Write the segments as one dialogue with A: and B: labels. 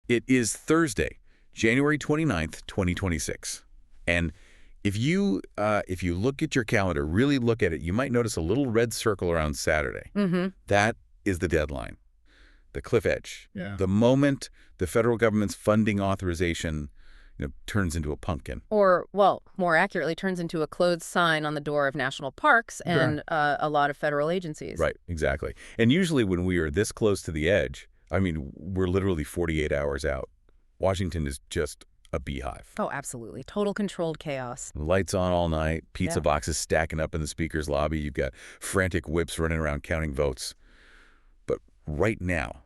A: It is Thursday, January 29th, 2026. And if you look at your calendar, really look at it, you might notice a little red circle around Saturday. That is the deadline, the cliff edge. The moment the federal government's funding authorization turns into a pumpkin.
B: Or, well, more accurately, turns into a closed sign on the door of national parks and a lot of federal agencies.
A: Right, exactly. And usually when we are this close to the edge, I mean, we're literally 48 hours out. Washington is just a beehive.
B: Oh, absolutely. Total controlled chaos.
A: Lights on all night, pizza boxes stacking up in the speaker's lobby. You've got frantic whips running around counting votes. But right now,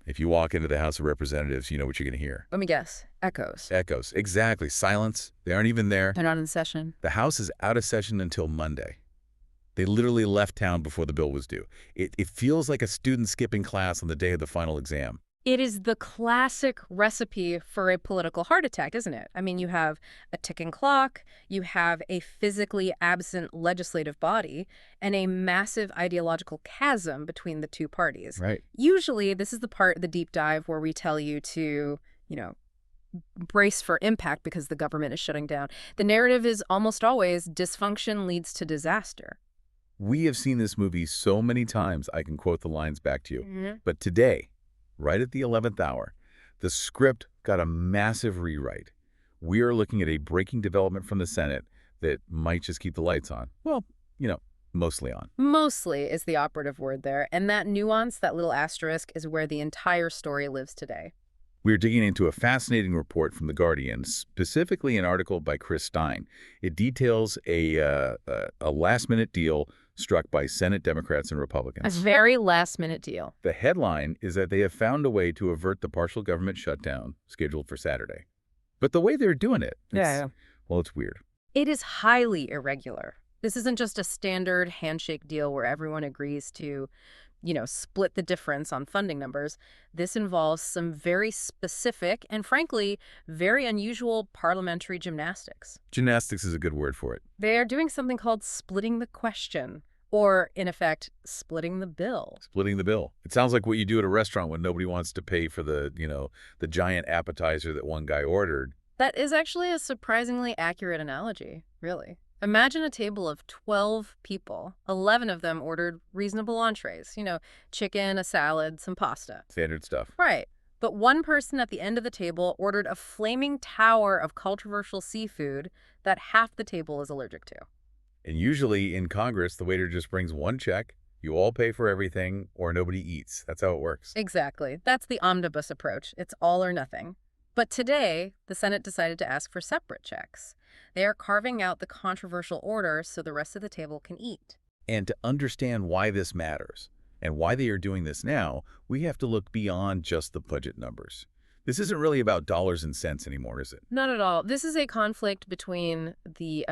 A: if you walk into the House of Representatives, you know what you're going to hear.
B: Let me guess. Echoes.
A: Echoes. Exactly. Silence. They aren't even there.
B: They're not in session.
A: The House is out of session until Monday. They literally left town before the bill was due. It feels like a student skipping class on the day of the final exam.
B: It is the classic recipe for a political heart attack, isn't it? I mean, you have a ticking clock, you have a physically absent legislative body, and a massive ideological chasm between the two parties.
A: Right.
B: Usually, this is the part of the deep dive where we tell you to, brace for impact because the government is shutting down. The narrative is almost always dysfunction leads to disaster.
A: We have seen this movie so many times, I can quote the lines back to you. But today, right at the 11th hour, the script got a massive rewrite. We are looking at a breaking development from the Senate that might just keep the lights on. Well, mostly on.
B: Mostly is the operative word there. And that nuance, that little asterisk, is where the entire story lives today.
A: We're digging into a fascinating report from The Guardian, specifically an article by Chris Stein. It details a last-minute deal struck by Senate Democrats and Republicans.
B: A very last-minute deal.
A: The headline is that they have found a way to avert the partial government shutdown scheduled for Saturday. But the way they're doing it, it's weird.
B: It is highly irregular. This isn't just a standard handshake deal where everyone agrees to split the difference on funding numbers. This involves some very specific and, frankly, very unusual parliamentary gymnastics.
A: Gymnastics is a good word for it.
B: They are doing something called splitting the question, or, in effect, splitting the bill.
A: Splitting the bill. It sounds like what you do at a restaurant when nobody wants to pay for the giant appetizer that one guy ordered.
B: That is actually a surprisingly accurate analogy, really. Imagine a table of 12 people. 11 of them ordered reasonable entrees. Chicken, a salad, some pasta.
A: Standard stuff.
B: Right. But one person at the end of the table ordered a flaming tower of controversial seafood that half the table is allergic to.
A: And usually in Congress, the waiter just brings one check, you all pay for everything, or nobody eats. That's how it works.
B: Exactly. That's the omnibus approach. It's all or nothing. But today, the Senate decided to ask for separate checks. They are carving out the controversial order so the rest of the table can eat.
A: And to understand why this matters and why they are doing this now, we have to look beyond just the budget numbers. This isn't really about dollars and cents anymore, is it?
B: Not at all. This is a conflict between the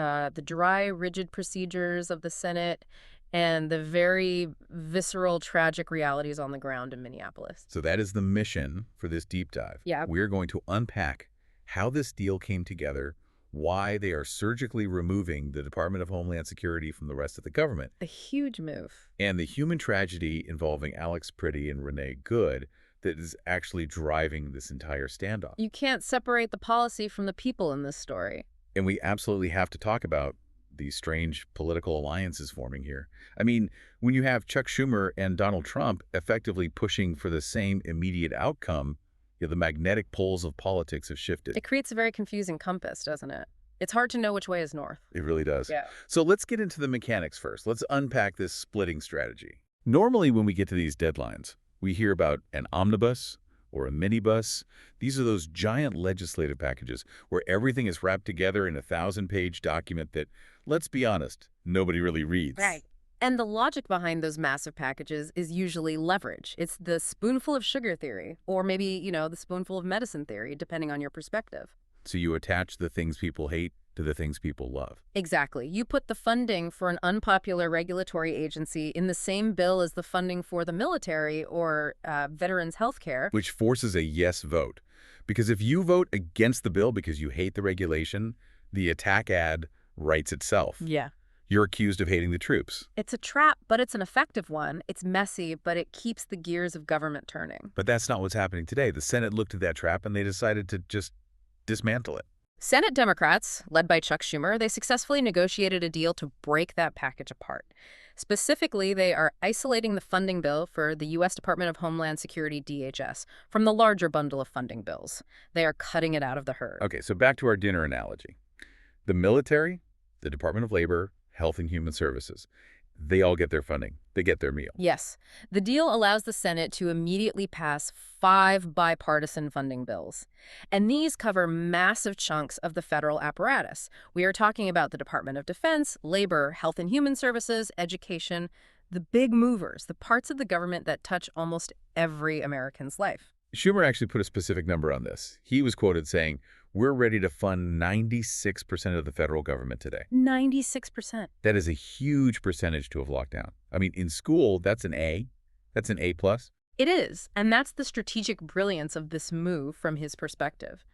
B: dry, rigid procedures of the Senate and the very visceral, tragic realities on the ground in Minneapolis.
A: So that is the mission for this deep dive.
B: Yeah.
A: We're going to unpack how this deal came together, why they are surgically removing the Department of Homeland Security from the rest of the government.
B: A huge move.
A: And the human tragedy involving Alex Priddy and Renee Good that is actually driving this entire standoff.
B: You can't separate the policy from the people in this story.
A: And we absolutely have to talk about these strange political alliances forming here. I mean, when you have Chuck Schumer and Donald Trump effectively pushing for the same immediate outcome, the magnetic poles of politics have shifted.
B: It creates a very confusing compass, doesn't it? It's hard to know which way is north.
A: It really does.
B: Yeah.
A: So let's get into the mechanics first. Let's unpack this splitting strategy. Normally, when we get to these deadlines, we hear about an omnibus or a minibus. These are those giant legislative packages where everything is wrapped together in a 1,000-page document that, let's be honest, nobody really reads.
B: Right. And the logic behind those massive packages is usually leverage. It's the spoonful of sugar theory, or maybe, the spoonful of medicine theory, depending on your perspective.
A: So you attach the things people hate to the things people love.
B: Exactly. You put the funding for an unpopular regulatory agency in the same bill as the funding for the military or veterans' health care.
A: Which forces a yes vote. Because if you vote against the bill because you hate the regulation, the attack ad writes itself.
B: Yeah.
A: You're accused of hating the troops.
B: It's a trap, but it's an effective one. It's messy, but it keeps the gears of government turning.
A: But that's not what's happening today. The Senate looked at that trap and they decided to just dismantle it.
B: Senate Democrats, led by Chuck Schumer, they successfully negotiated a deal to break that package apart. Specifically, they are isolating the funding bill for the U.S. Department of Homeland Security, DHS, from the larger bundle of funding bills. They are cutting it out of the herd.
A: Okay, so back to our dinner analogy. The military, the Department of Labor, Health and Human Services, they all get their funding. They get their meal.
B: Yes. The deal allows the Senate to immediately pass 5 bipartisan funding bills. And these cover massive chunks of the federal apparatus. We are talking about the Department of Defense, Labor, Health and Human Services, Education, the big movers, the parts of the government that touch almost every American's life.
A: Schumer actually put a specific number on this. He was quoted saying, "We're ready to fund 96% of the federal government today."
B: 96%.
A: That is a huge percentage to have locked down. I mean, in school, that's an A. That's an A+.
B: It is, and that's the strategic brilliance of this move from his perspective.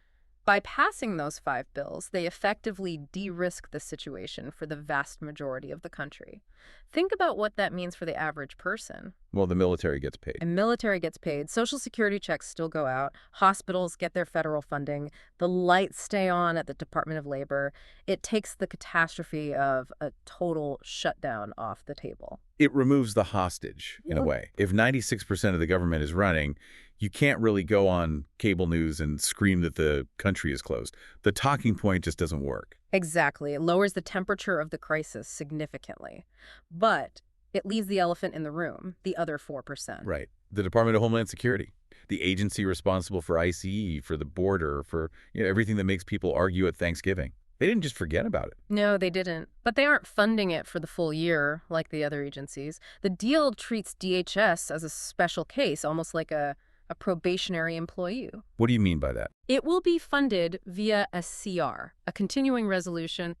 B: By passing those 5 bills, they effectively de-risk the situation for the vast majority of the country. Think about what that means for the average person.
A: Well, the military gets paid.
B: And military gets paid, Social Security checks still go out, hospitals get their federal funding, the lights stay on at the Department of Labor. It takes the catastrophe of a total shutdown off the table.
A: It removes the hostage, in a way. If 96% of the government is running, you can't really go on cable news and scream that the country is closed. The talking point just doesn't work.
B: Exactly. It lowers the temperature of the crisis significantly. But it leaves the elephant in the room, the other 4%.
A: Right. The Department of Homeland Security, the agency responsible for ICE, for the border, for everything that makes people argue at Thanksgiving. They didn't just forget about it.
B: No, they didn't. But they aren't funding it for the full year like the other agencies. The deal treats DHS as a special case, almost like a probationary employee.
A: What do you mean by that?
B: It will be funded via a CR, a continuing resolution,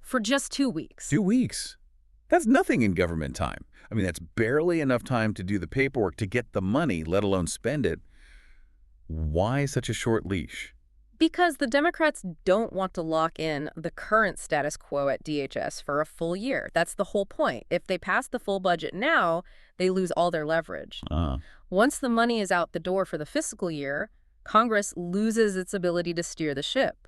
B: for just 2 weeks.
A: 2 weeks? That's nothing in government time. I mean, that's barely enough time to do the paperwork to get the money, let alone spend it. Why such a short leash?
B: Because the Democrats don't want to lock in the current status quo at DHS for a full year. That's the whole point. If they pass the full budget now, they lose all their leverage. Once the money is out the door for the fiscal year, Congress loses its ability to steer the ship.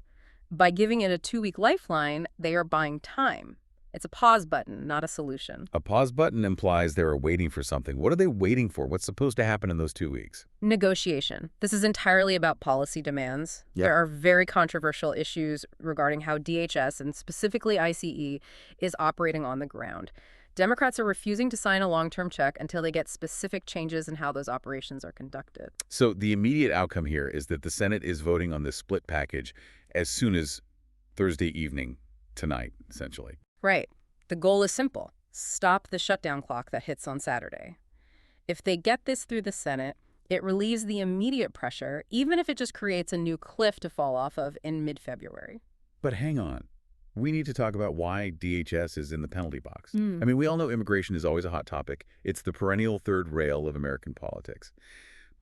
B: By giving it a 2-week lifeline, they are buying time. It's a pause button, not a solution.
A: A pause button implies they are waiting for something. What are they waiting for? What's supposed to happen in those 2 weeks?
B: Negotiation. This is entirely about policy demands.
A: Yep.
B: There are very controversial issues regarding how DHS, and specifically ICE, is operating on the ground. Democrats are refusing to sign a long-term check until they get specific changes in how those operations are conducted.
A: So the immediate outcome here is that the Senate is voting on this split package as soon as Thursday evening, tonight, essentially.
B: Right. The goal is simple. Stop the shutdown clock that hits on Saturday. If they get this through the Senate, it relieves the immediate pressure, even if it just creates a new cliff to fall off of in mid-February.
A: But hang on. We need to talk about why DHS is in the penalty box. I mean, we all know immigration is always a hot topic. It's the perennial third rail of American politics.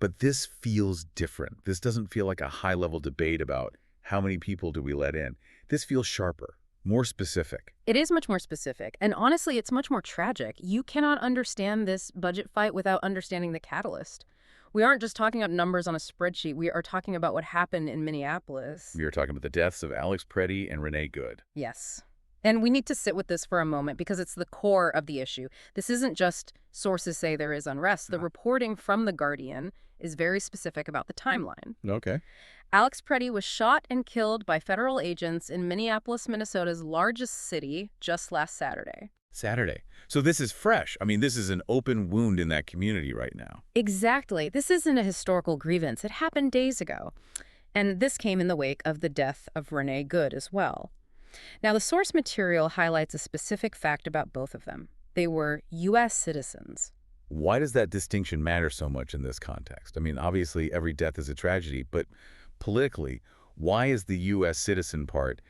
A: But this feels different. This doesn't feel like a high-level debate about how many people do we let in. This feels sharper, more specific.
B: It is much more specific. And honestly, it's much more tragic. You cannot understand this budget fight without understanding the catalyst. We aren't just talking about numbers on a spreadsheet. We are talking about what happened in Minneapolis.
A: We are talking about the deaths of Alex Preddy and Renee Good.
B: Yes. And we need to sit with this for a moment because it's the core of the issue. This isn't just sources say there is unrest. The reporting from The Guardian is very specific about the timeline.
A: Okay.
B: Alex Preddy was shot and killed by federal agents in Minneapolis, Minnesota's largest city, just last Saturday.
A: Saturday. So this is fresh. I mean, this is an open wound in that community right now.
B: Exactly. This isn't a historical grievance. It happened days ago. And this came in the wake of the death of Renee Good as well. Now, the source material highlights a specific fact about both of them. They were U.S. citizens.
A: Why does that distinction matter so much in this context? I mean, obviously, every death is a tragedy, but politically, why is the U.S. citizen part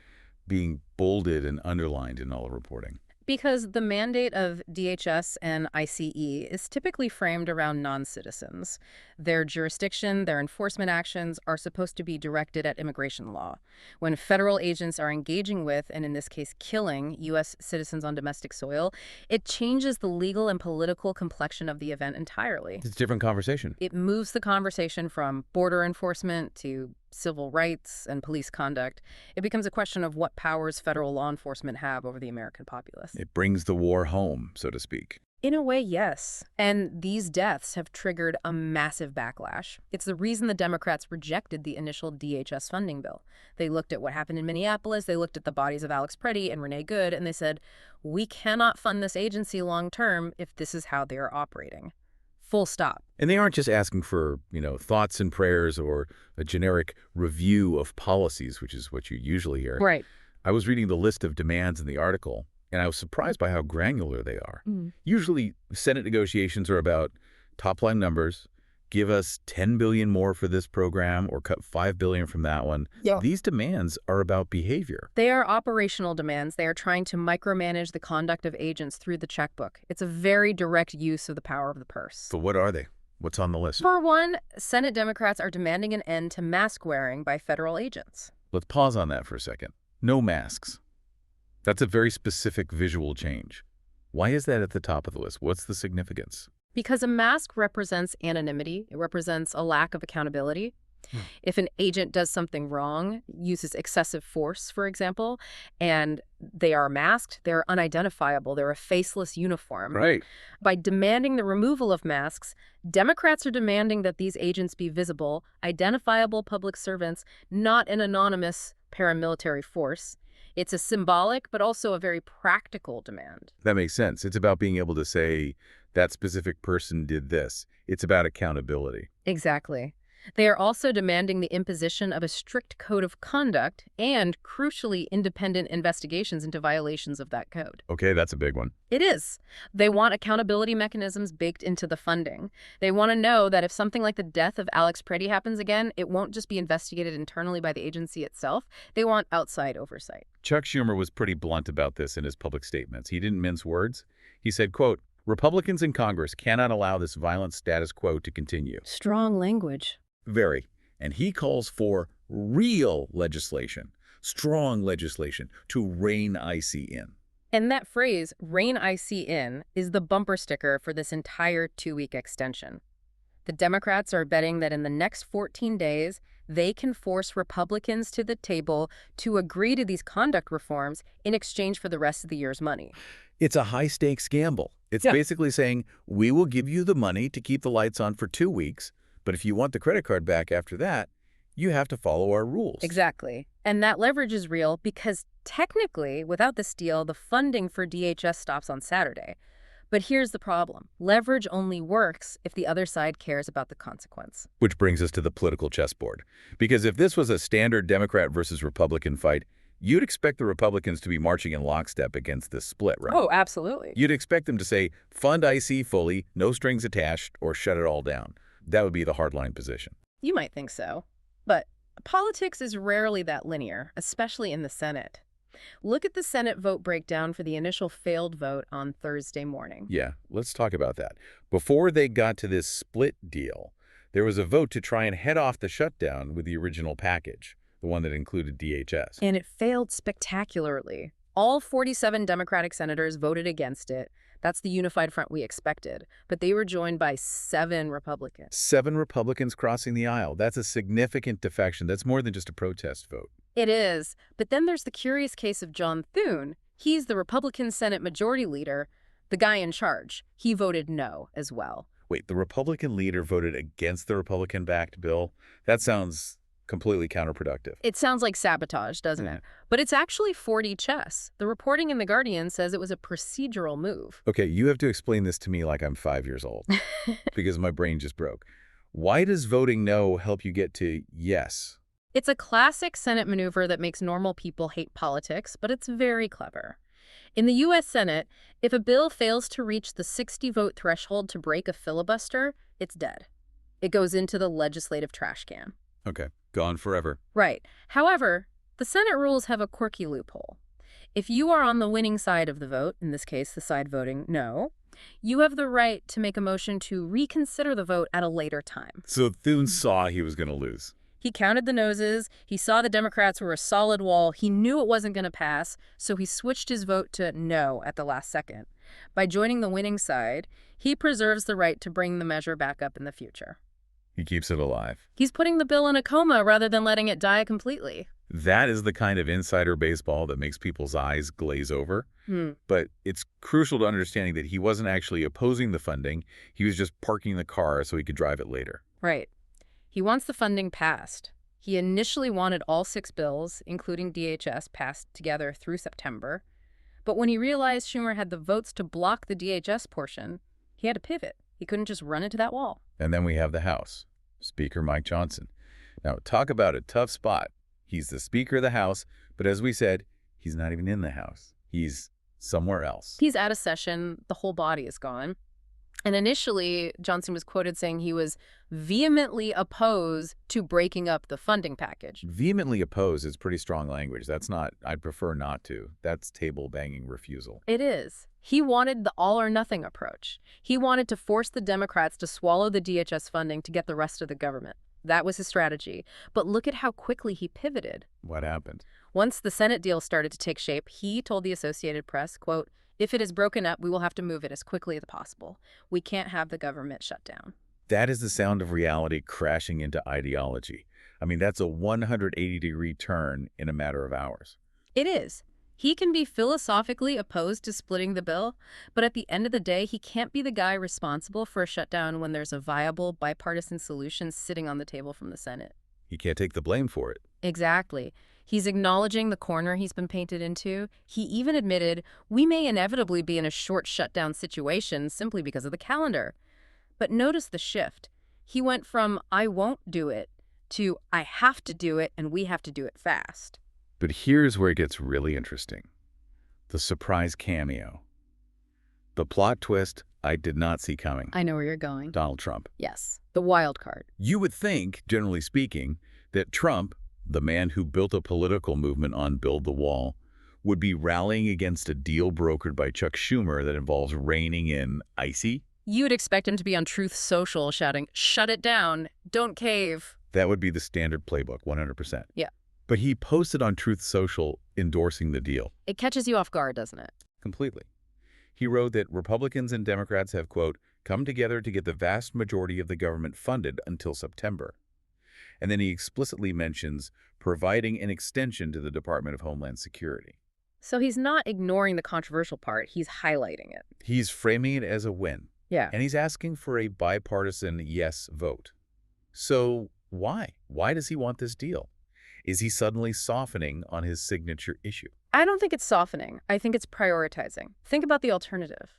A: being bolded and underlined in all the reporting?
B: Because the mandate of DHS and ICE is typically framed around non-citizens. Their jurisdiction, their enforcement actions are supposed to be directed at immigration law. When federal agents are engaging with, and in this case killing, U.S. citizens on domestic soil, it changes the legal and political complexion of the event entirely.
A: It's a different conversation.
B: It moves the conversation from border enforcement to civil rights and police conduct. It becomes a question of what powers federal law enforcement have over the American populace.
A: It brings the war home, so to speak.
B: In a way, yes. And these deaths have triggered a massive backlash. It's the reason the Democrats rejected the initial DHS funding bill. They looked at what happened in Minneapolis, they looked at the bodies of Alex Preddy and Renee Good, and they said, we cannot fund this agency long term if this is how they are operating. Full stop.
A: And they aren't just asking for, thoughts and prayers or a generic review of policies, which is what you usually hear.
B: Right.
A: I was reading the list of demands in the article, and I was surprised by how granular they are. Usually, Senate negotiations are about top-line numbers, give us $10 billion more for this program or cut $5 billion from that one.
B: Yeah.
A: These demands are about behavior.
B: They are operational demands. They are trying to micromanage the conduct of agents through the checkbook. It's a very direct use of the power of the purse.
A: So what are they? What's on the list?
B: For one, Senate Democrats are demanding an end to mask wearing by federal agents.
A: Let's pause on that for a second. No masks. That's a very specific visual change. Why is that at the top of the list? What's the significance?
B: Because a mask represents anonymity. It represents a lack of accountability. If an agent does something wrong, uses excessive force, for example, and they are masked, they're unidentifiable, they're a faceless uniform.
A: Right.
B: By demanding the removal of masks, Democrats are demanding that these agents be visible, identifiable public servants, not an anonymous paramilitary force. It's a symbolic, but also a very practical demand.
A: That makes sense. It's about being able to say that specific person did this. It's about accountability.
B: Exactly. They are also demanding the imposition of a strict code of conduct and, crucially, independent investigations into violations of that code.
A: Okay, that's a big one.
B: It is. They want accountability mechanisms baked into the funding. They want to know that if something like the death of Alex Preddy happens again, it won't just be investigated internally by the agency itself. They want outside oversight.
A: Chuck Schumer was pretty blunt about this in his public statements. He didn't mince words. He said, quote, "Republicans in Congress cannot allow this violent status quo to continue."
B: Strong language.
A: Very. And he calls for real legislation, strong legislation, to rein IC in.
B: And that phrase, rein IC in, is the bumper sticker for this entire 2-week extension. The Democrats are betting that in the next 14 days, they can force Republicans to the table to agree to these conduct reforms in exchange for the rest of the year's money.
A: It's a high-stakes gamble. It's basically saying, we will give you the money to keep the lights on for 2 weeks, but if you want the credit card back after that, you have to follow our rules.
B: Exactly. And that leverage is real because technically, without this deal, the funding for DHS stops on Saturday. But here's the problem. Leverage only works if the other side cares about the consequence.
A: Which brings us to the political chessboard. Because if this was a standard Democrat versus Republican fight, you'd expect the Republicans to be marching in lockstep against this split, right?
B: Oh, absolutely.
A: You'd expect them to say, fund IC fully, no strings attached, or shut it all down. That would be the hardline position.
B: You might think so. But politics is rarely that linear, especially in the Senate. Look at the Senate vote breakdown for the initial failed vote on Thursday morning.
A: Yeah, let's talk about that. Before they got to this split deal, there was a vote to try and head off the shutdown with the original package, the one that included DHS.
B: And it failed spectacularly. All 47 Democratic senators voted against it. That's the unified front we expected. But they were joined by 7 Republicans.
A: 7 Republicans crossing the aisle. That's a significant defection. That's more than just a protest vote.
B: It is. But then there's the curious case of John Thune. He's the Republican Senate Majority Leader, the guy in charge. He voted no as well.
A: Wait, the Republican leader voted against the Republican-backed bill? That sounds completely counterproductive.
B: It sounds like sabotage, doesn't it? But it's actually 4D chess. The reporting in The Guardian says it was a procedural move.
A: Okay, you have to explain this to me like I'm 5 years old, because my brain just broke. Why does voting no help you get to yes?
B: It's a classic Senate maneuver that makes normal people hate politics, but it's very clever. In the U.S. Senate, if a bill fails to reach the 60-vote threshold to break a filibuster, it's dead. It goes into the legislative trash can.
A: Okay, gone forever.
B: Right. However, the Senate rules have a quirky loophole. If you are on the winning side of the vote, in this case, the side voting no, you have the right to make a motion to reconsider the vote at a later time.
A: So Thune saw he was going to lose.
B: He counted the noses, he saw the Democrats were a solid wall, he knew it wasn't going to pass, so he switched his vote to no at the last second. By joining the winning side, he preserves the right to bring the measure back up in the future.
A: He keeps it alive.
B: He's putting the bill in a coma rather than letting it die completely.
A: That is the kind of insider baseball that makes people's eyes glaze over. But it's crucial to understanding that he wasn't actually opposing the funding. He was just parking the car so he could drive it later.
B: Right. He wants the funding passed. He initially wanted all 6 bills, including DHS, passed together through September. But when he realized Schumer had the votes to block the DHS portion, he had to pivot. He couldn't just run into that wall.
A: And then we have the House, Speaker Mike Johnson. Now, talk about a tough spot. He's the Speaker of the House, but as we said, he's not even in the House. He's somewhere else.
B: He's out of session. The whole body is gone. And initially, Johnson was quoted saying he was vehemently opposed to breaking up the funding package.
A: Vehemently opposed is pretty strong language. That's not, I'd prefer not to. That's table-banging refusal.
B: It is. He wanted the all-or-nothing approach. He wanted to force the Democrats to swallow the DHS funding to get the rest of the government. That was his strategy. But look at how quickly he pivoted.
A: What happened?
B: Once the Senate deal started to take shape, he told the Associated Press, quote, "If it is broken up, we will have to move it as quickly as possible. We can't have the government shut down."
A: That is the sound of reality crashing into ideology. I mean, that's a 180-degree turn in a matter of hours.
B: It is. He can be philosophically opposed to splitting the bill, but at the end of the day, he can't be the guy responsible for a shutdown when there's a viable bipartisan solution sitting on the table from the Senate.
A: He can't take the blame for it.
B: Exactly. He's acknowledging the corner he's been painted into. He even admitted, we may inevitably be in a short shutdown situation simply because of the calendar. But notice the shift. He went from, I won't do it, to, I have to do it and we have to do it fast.
A: But here's where it gets really interesting. The surprise cameo. The plot twist I did not see coming.
B: I know where you're going.
A: Donald Trump.
B: Yes, the wild card.
A: You would think, generally speaking, that Trump, the man who built a political movement on Build the Wall, would be rallying against a deal brokered by Chuck Schumer that involves reining in icy.
B: You would expect him to be on Truth Social shouting, shut it down, don't cave.
A: That would be the standard playbook, 100%.
B: Yeah.
A: But he posted on Truth Social endorsing the deal.
B: It catches you off guard, doesn't it?
A: Completely. He wrote that Republicans and Democrats have, quote, come together to get the vast majority of the government funded until September. And then he explicitly mentions providing an extension to the Department of Homeland Security.
B: So he's not ignoring the controversial part, he's highlighting it.
A: He's framing it as a win.
B: Yeah.
A: And he's asking for a bipartisan yes vote. So why? Why does he want this deal? Is he suddenly softening on his signature issue?
B: I don't think it's softening. I think it's prioritizing. Think about the alternative.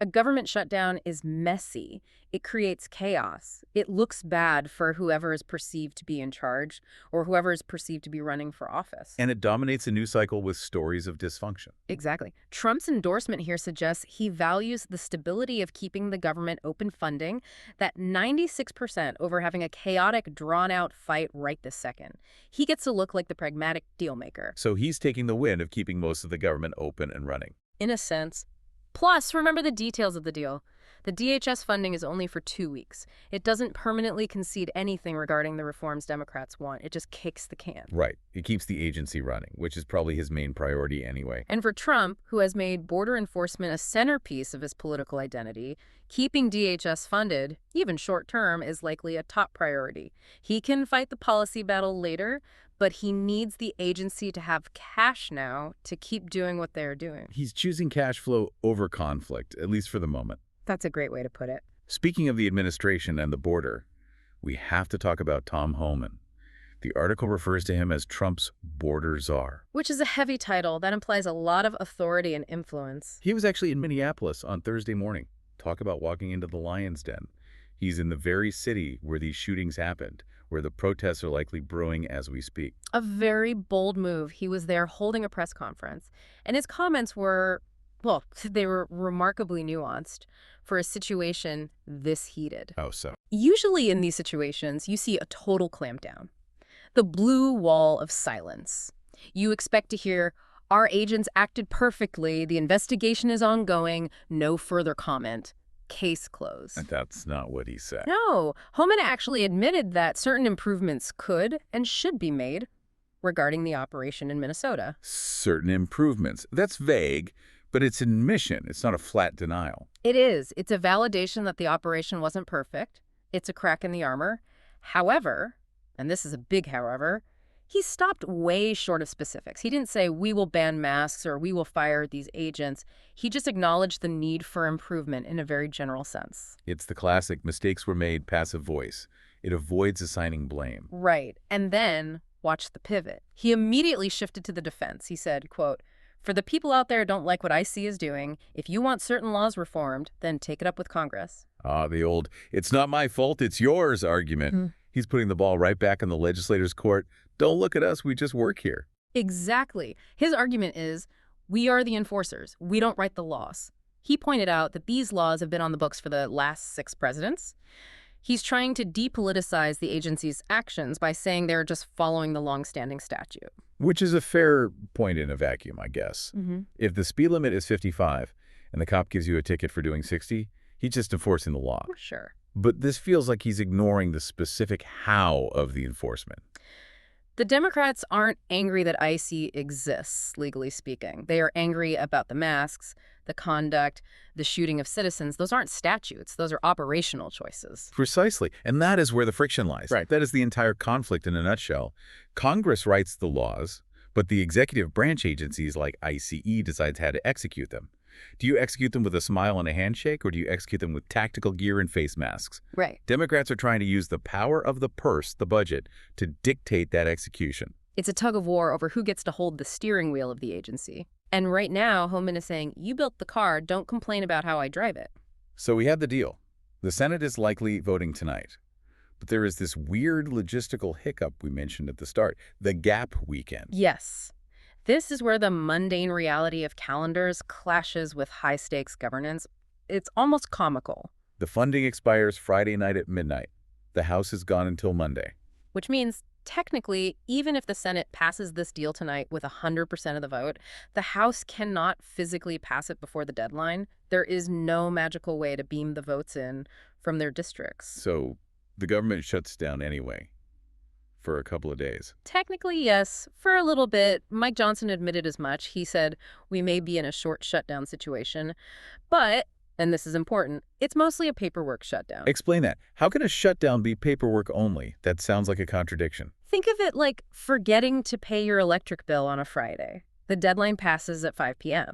B: A government shutdown is messy. It creates chaos. It looks bad for whoever is perceived to be in charge or whoever is perceived to be running for office.
A: And it dominates a news cycle with stories of dysfunction.
B: Exactly. Trump's endorsement here suggests he values the stability of keeping the government open funding, that 96% over having a chaotic, drawn-out fight right this second. He gets to look like the pragmatic dealmaker.
A: So he's taking the win of keeping most of the government open and running.
B: In a sense. Plus, remember the details of the deal. The DHS funding is only for 2 weeks. It doesn't permanently concede anything regarding the reforms Democrats want. It just kicks the can.
A: Right. It keeps the agency running, which is probably his main priority anyway.
B: And for Trump, who has made border enforcement a centerpiece of his political identity, keeping DHS funded, even short-term, is likely a top priority. He can fight the policy battle later, but he needs the agency to have cash now to keep doing what they're doing.
A: He's choosing cash flow over conflict, at least for the moment.
B: That's a great way to put it.
A: Speaking of the administration and the border, we have to talk about Tom Homan. The article refers to him as Trump's border czar.
B: Which is a heavy title that implies a lot of authority and influence.
A: He was actually in Minneapolis on Thursday morning. Talk about walking into the lion's den. He's in the very city where these shootings happened, where the protests are likely brewing as we speak.
B: A very bold move. He was there holding a press conference, and his comments were, well, they were remarkably nuanced for a situation this heated.
A: Oh, so?
B: Usually in these situations, you see a total clampdown. The blue wall of silence. You expect to hear, Our agents acted perfectly. The investigation is ongoing. No further comment. Case closed.
A: And that's not what he said.
B: No. Homan actually admitted that certain improvements could and should be made regarding the operation in Minnesota.
A: Certain improvements. That's vague, but it's admission. It's not a flat denial.
B: It is. It's a validation that the operation wasn't perfect. It's a crack in the armor. However, and this is a big however, he stopped way short of specifics. He didn't say, we will ban masks or we will fire these agents. He just acknowledged the need for improvement in a very general sense.
A: It's the classic mistakes were made passive voice. It avoids assigning blame.
B: Right. And then, watch the pivot. He immediately shifted to the defense. He said, quote, "For the people out there who don't like what ICE is doing, if you want certain laws reformed, then take it up with Congress."
A: Ah, the old, it's not my fault, it's yours argument. He's putting the ball right back in the legislator's court. Don't look at us, we just work here.
B: Exactly. His argument is, we are the enforcers. We don't write the laws. He pointed out that these laws have been on the books for the last 6 presidents. He's trying to depoliticize the agency's actions by saying they're just following the long-standing statute.
A: Which is a fair point in a vacuum, I guess. If the speed limit is 55 and the cop gives you a ticket for doing 60, he's just enforcing the law.
B: Sure.
A: But this feels like he's ignoring the specific how of the enforcement.
B: The Democrats aren't angry that ICE exists, legally speaking. They are angry about the masks, the conduct, the shooting of citizens. Those aren't statutes. Those are operational choices.
A: Precisely. And that is where the friction lies.
C: Right.
A: That is the entire conflict in a nutshell. Congress writes the laws, but the executive branch agencies like ICE decides how to execute them. Do you execute them with a smile and a handshake, or do you execute them with tactical gear and face masks?
B: Right.
A: Democrats are trying to use the power of the purse, the budget, to dictate that execution.
B: It's a tug of war over who gets to hold the steering wheel of the agency. And right now, Homan is saying, you built the car, don't complain about how I drive it.
A: So we have the deal. The Senate is likely voting tonight. But there is this weird logistical hiccup we mentioned at the start, the gap weekend.
B: Yes. This is where the mundane reality of calendars clashes with high-stakes governance. It's almost comical.
A: The funding expires Friday night at midnight. The House is gone until Monday.
B: Which means, technically, even if the Senate passes this deal tonight with 100% of the vote, the House cannot physically pass it before the deadline. There is no magical way to beam the votes in from their districts.
A: So the government shuts down anyway. For a couple of days.
B: Technically, yes. For a little bit. Mike Johnson admitted as much. He said, we may be in a short shutdown situation. But, and this is important, it's mostly a paperwork shutdown.
A: Explain that. How can a shutdown be paperwork only? That sounds like a contradiction.
B: Think of it like forgetting to pay your electric bill on a Friday. The deadline passes at 5 p.m.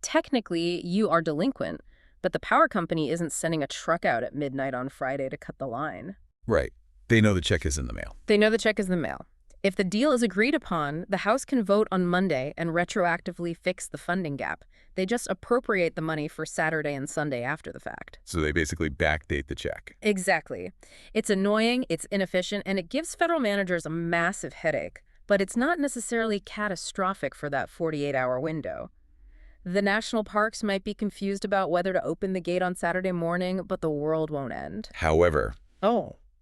B: Technically, you are delinquent, but the power company isn't sending a truck out at midnight on Friday to cut the line.
A: Right. They know the check is in the mail.
B: They know the check is in the mail. If the deal is agreed upon, the House can vote on Monday and retroactively fix the funding gap. They just appropriate the money for Saturday and Sunday after the fact.
A: So they basically backdate the check.
B: Exactly. It's annoying, it's inefficient, and it gives federal managers a massive headache. But it's not necessarily catastrophic for that 48-hour window. The national parks might be confused about whether to open the gate on Saturday morning, but the world won't end.
A: However,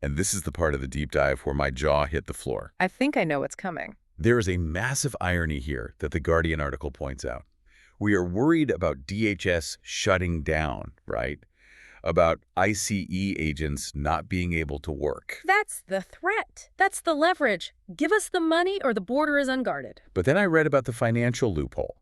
C: And
A: this is the part of the deep dive where my jaw hit the floor.
B: I think I know what's coming.
A: There is a massive irony here that the Guardian article points out. We are worried about DHS shutting down, right? About ICE agents not being able to work.
B: That's the threat. That's the leverage. Give us the money or the border is unguarded.
A: But then I read about the financial loophole,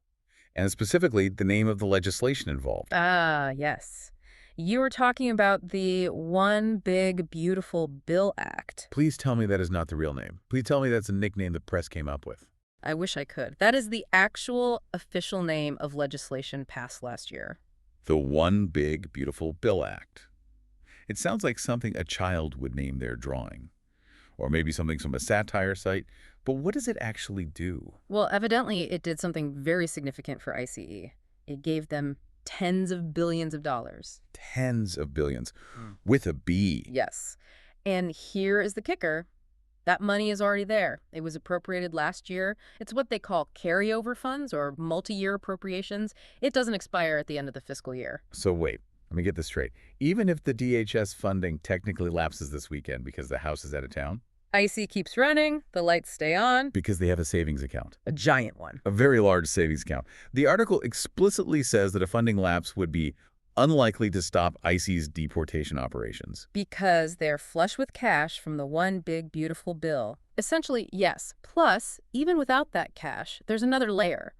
A: and specifically the name of the legislation involved.
B: Ah, yes. You were talking about the One Big Beautiful Bill Act.
A: Please tell me that is not the real name. Please tell me that's a nickname the press came up with.
B: I wish I could. That is the actual official name of legislation passed last year.
A: The One Big Beautiful Bill Act. It sounds like something a child would name their drawing. Or maybe something from a satire site. But what does it actually do?
B: Well, evidently it did something very significant for ICE. It gave them tens of billions of dollars.
A: Tens of billions. With a B.
B: Yes. And here is the kicker. That money is already there. It was appropriated last year. It's what they call carryover funds or multi-year appropriations. It doesn't expire at the end of the fiscal year.
A: So wait, let me get this straight. Even if the DHS funding technically lapses this weekend because the House is out of town?
B: IC keeps running, the lights stay on.
A: Because they have a savings account.
B: A giant one.
A: A very large savings account. The article explicitly says that a funding lapse would be unlikely to stop IC's deportation operations.
B: Because they're flush with cash from the one big, beautiful bill. Essentially, yes. Plus, even without that cash, there's another layer.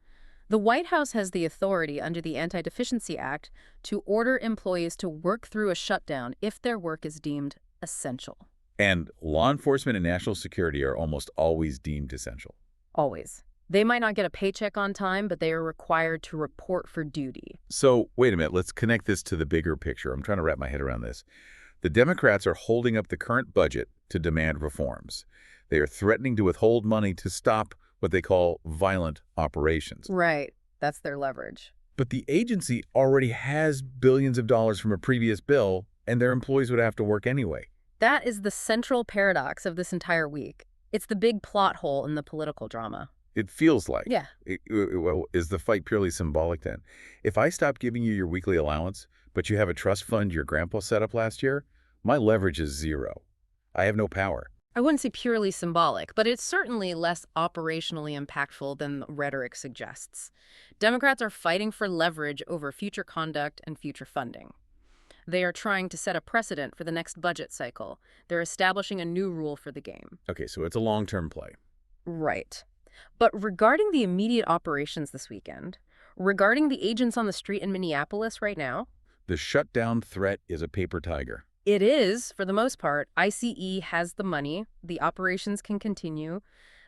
B: The White House has the authority under the Anti-Deficiency Act to order employees to work through a shutdown if their work is deemed essential.
A: And law enforcement and national security are almost always deemed essential.
B: Always. They might not get a paycheck on time, but they are required to report for duty.
A: So, wait a minute, let's connect this to the bigger picture. I'm trying to wrap my head around this. The Democrats are holding up the current budget to demand reforms. They are threatening to withhold money to stop what they call violent operations.
B: Right. That's their leverage.
A: But the agency already has billions of dollars from a previous bill, and their employees would have to work anyway.
B: That is the central paradox of this entire week. It's the big plot hole in the political drama.
A: It feels like.
B: Yeah.
A: Well, is the fight purely symbolic then? If I stop giving you your weekly allowance, but you have a trust fund your grandpa set up last year, my leverage is zero. I have no power.
B: I wouldn't say purely symbolic, but it's certainly less operationally impactful than the rhetoric suggests. Democrats are fighting for leverage over future conduct and future funding. They are trying to set a precedent for the next budget cycle. They're establishing a new rule for the game.
A: Okay, so it's a long-term play.
B: Right. But regarding the immediate operations this weekend, regarding the agents on the street in Minneapolis right now,
A: The shutdown threat is a paper tiger.
B: it is, for the most part. ICE has the money. The operations can continue.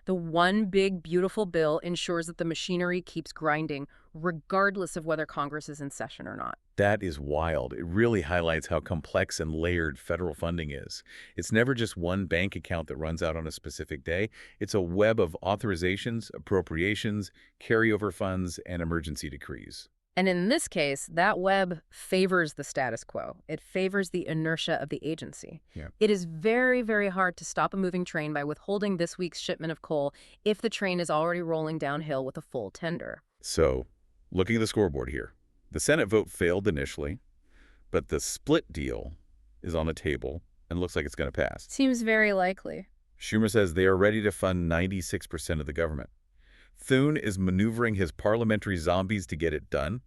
B: The one big, beautiful bill ensures that the machinery keeps grinding, regardless of whether Congress is in session or not.
A: That is wild. It really highlights how complex and layered federal funding is. It's never just one bank account that runs out on a specific day. It's a web of authorizations, appropriations, carryover funds, and emergency decrees.
B: And in this case, that web favors the status quo. It favors the inertia of the agency.
A: Yeah.
B: It is very, very hard to stop a moving train by withholding this week's shipment of coal if the train is already rolling downhill with a full tender.
A: So, looking at the scoreboard here, the Senate vote failed initially, but the split deal is on the table and looks like it's going to pass.
B: Seems very likely.
A: Schumer says they are ready to fund 96% of the government. Thune is maneuvering his parliamentary zombies to get it done.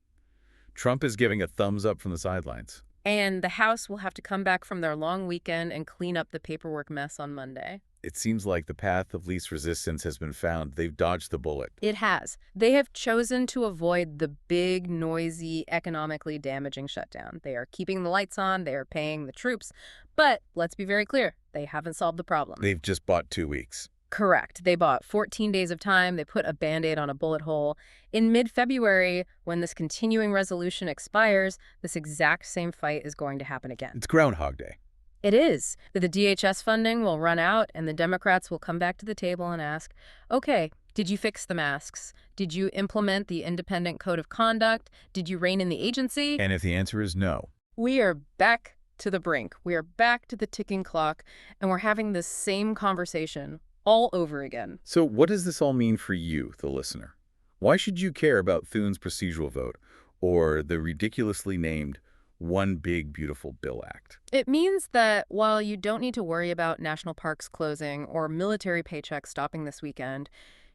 A: Trump is giving a thumbs up from the sidelines.
B: And the House will have to come back from their long weekend and clean up the paperwork mess on Monday.
A: It seems like the path of least resistance has been found. They've dodged the bullet.
B: It has. They have chosen to avoid the big, noisy, economically damaging shutdown. They are keeping the lights on. They are paying the troops. But let's be very clear. They haven't solved the problem.
A: They've just bought 2 weeks.
B: Correct. They bought 14 days of time. They put a Band-Aid on a bullet hole. In mid-February, when this continuing resolution expires, this exact same fight is going to happen again.
A: It's Groundhog Day.
B: It is. The DHS funding will run out, and the Democrats will come back to the table and ask, okay, did you fix the masks? Did you implement the independent code of conduct? Did you rein in the agency?
A: And if the answer is no,
B: We are back to the brink. We are back to the ticking clock, and we're having this same conversation all over again.
A: so what does this all mean for you, the listener? Why should you care about Thune's procedural vote or the ridiculously named One Big Beautiful Bill Act?
B: It means that while you don't need to worry about national parks closing or military paychecks stopping this weekend,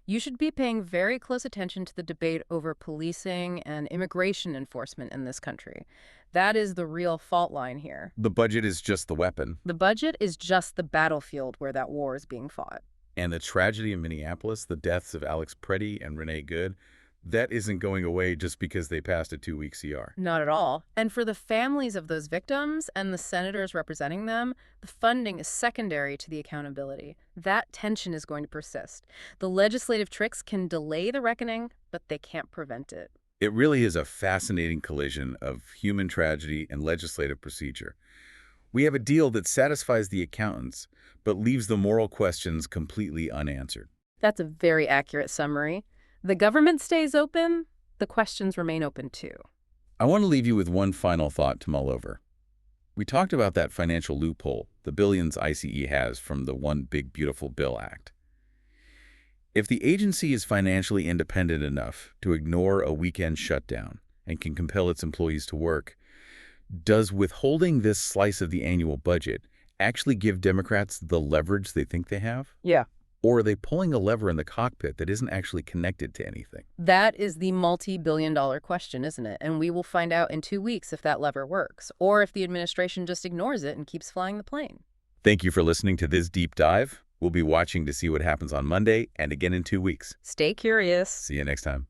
B: you should be paying very close attention to the debate over policing and immigration enforcement in this country. That is the real fault line here.
A: The budget is just the weapon,
B: The budget is just the battlefield where that war is being fought.
A: and the tragedy in Minneapolis, the deaths of Alex Preddy and Renee Good, that isn't going away just because they passed a 2-week CR.
B: Not at all. And for the families of those victims and the senators representing them, the funding is secondary to the accountability. That tension is going to persist. The legislative tricks can delay the reckoning, but they can't prevent it.
A: It really is a fascinating collision of human tragedy and legislative procedure. We have a deal that satisfies the accountants, but leaves the moral questions completely unanswered.
B: That's a very accurate summary. The government stays open, the questions remain open too.
A: I want to leave you with one final thought to mull over. We talked about that financial loophole, the billions ICE has from the One Big Beautiful Bill Act. If the agency is financially independent enough to ignore a weekend shutdown and can compel its employees to work, does withholding this slice of the annual budget actually give Democrats the leverage they think they have?
B: Yeah.
A: Or are they pulling a lever in the cockpit that isn't actually connected to anything?
B: That is the multi-billion-dollar question, isn't it? And we will find out in 2 weeks if that lever works, or if the administration just ignores it and keeps flying the plane.
A: Thank you for listening to this deep dive. We'll be watching to see what happens on Monday and again in 2 weeks.
B: Stay curious.
A: See you next time.